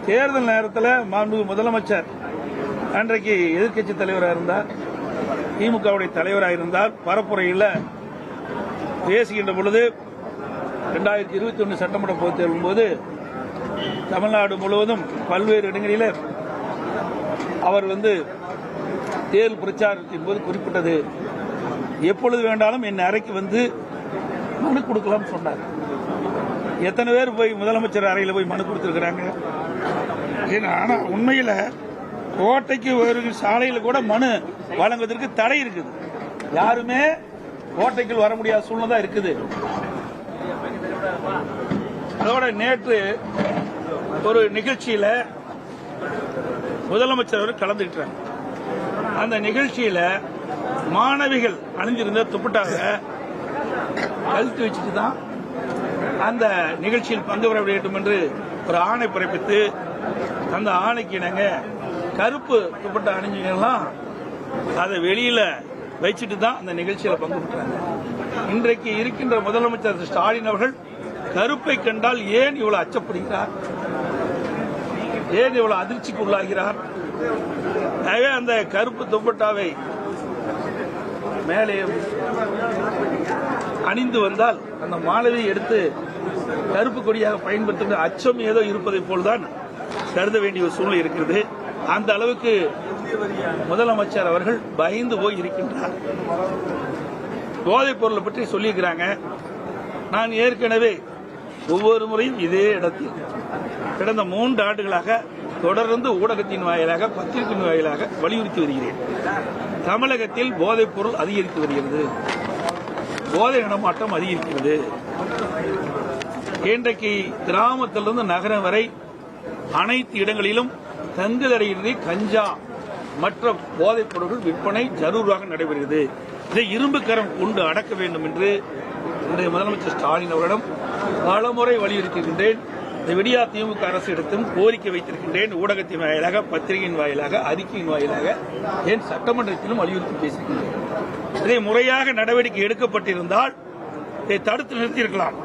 தேர்தல் நேரத்தில் மாண்புமிகு முதலமைச்சர் அன்றைக்கு எதிர்க்கட்சி தலைவராக இருந்தார், திமுகவுடைய தலைவராக இருந்தார். பரப்புரையில் பேசுகின்ற பொழுது 2021 சட்டமன்ற பொதுத் தேர்தலின் போது தமிழ்நாடு முழுவதும் பல்வேறு இடங்களில் அவர் தேர்தல் பிரச்சாரத்தின் போது குறிப்பிட்டது, எப்பொழுது வேண்டாலும் என் அறைக்கு வந்து மனு கொடுக்கலாம் சொன்னார். எத்தனை பேர் போய் முதலமைச்சர் அறையில் போய் மனு கொடுத்திருக்கிறாங்க? ஆனா உண்மையில் கோட்டைக்கு ஒரு சாலையில் கூட மனு வழங்குவதற்கு தடை இருக்குது. யாருமே கோட்டைக்குள் வர முடியாத சூழ்நிலை தான் இருக்குது. அதோட நேற்று ஒரு நிகழ்ச்சியில முதலமைச்சர் கலந்துக்கிட்டாங்க. அந்த நிகழ்ச்சியில மாணவிகள் அணிஞ்சிருந்த துப்பட்டாக கழுத்து வச்சுட்டு தான் அந்த நிகழ்ச்சியில் பங்கு பெற வேண்டும் என்று ஒரு ஆணை பிறப்பித்து, அந்த ஆணைக்கு இணங்க கருப்பு துப்பட்டா அணிஞ்சிகள்லாம் அதை வெளியில வச்சுட்டு தான் அந்த நிகழ்ச்சியில பங்கு பெற்றாங்க. இன்றைக்கு இருக்கின்ற முதலமைச்சர் ஸ்டாலின் அவர்கள் கருப்பை கண்டால் ஏன் இவ்வளவு அச்சப்படுகிறார், ஏன் இவ்வளவு அதிர்ச்சிக்கு உள்ளாகிறார்? எனவே அந்த கருப்பு துப்பட்டாவை மேலே அணிந்து வந்தால் அந்த மாணவியை எடுத்து கருப்பு கொடியாக பயன்படுத்துகிற அச்சம் ஏதோ இருப்பதை போல்தான் கருத வேண்டிய ஒரு சூழ்நிலை இருக்கிறது. அந்த அளவுக்கு முதலமைச்சர் அவர்கள் பயந்து போய் இருக்கின்றார். போதைப் பொருளை பற்றி சொல்லியிருக்கிறாங்க. நான் ஏற்கனவே ஒவ்வொரு முறையும் இதே இடத்தில் கடந்த 3 ஆண்டுகளாக தொடர்ந்து ஊடகத்தின் வாயிலாக, பத்திரிகையின் வாயிலாக வலியுறுத்தி வருகிறேன். தமிழகத்தில் போதைப் பொருள் அதிகரித்து வருகிறது, போதை நடமாட்டம் அதிகரிக்கிறது. இன்றைக்கு கிராமத்திலிருந்து நகரம் வரை அனைத்து இடங்களிலும் தங்குதடையின்றி கஞ்சா மற்ற போதைப் பொருட்கள் விற்பனை ஜரூராக நடைபெறுகிறது. இதை இரும்பு கரம் கொண்டு அடக்க வேண்டும் என்று இன்றைய முதலமைச்சர் ஸ்டாலின் அவரிடம் பலமுறை வலியுறுத்தியிருக்கின்றேன். இந்த விடியா திமுக அரசு இடத்தும் கோரிக்கை வைத்திருக்கின்றேன். ஊடகத்தின் வாயிலாக, பத்திரிகையின் வாயிலாக, அறிக்கையின் வாயிலாக, ஏன் சட்டமன்றத்திலும் வலியுறுத்தி பேசுகின்றேன். இதை முறையாக நடவடிக்கை எடுக்கப்பட்டிருந்தால் இதை தடுத்து நிறுத்தியிருக்கலாம்.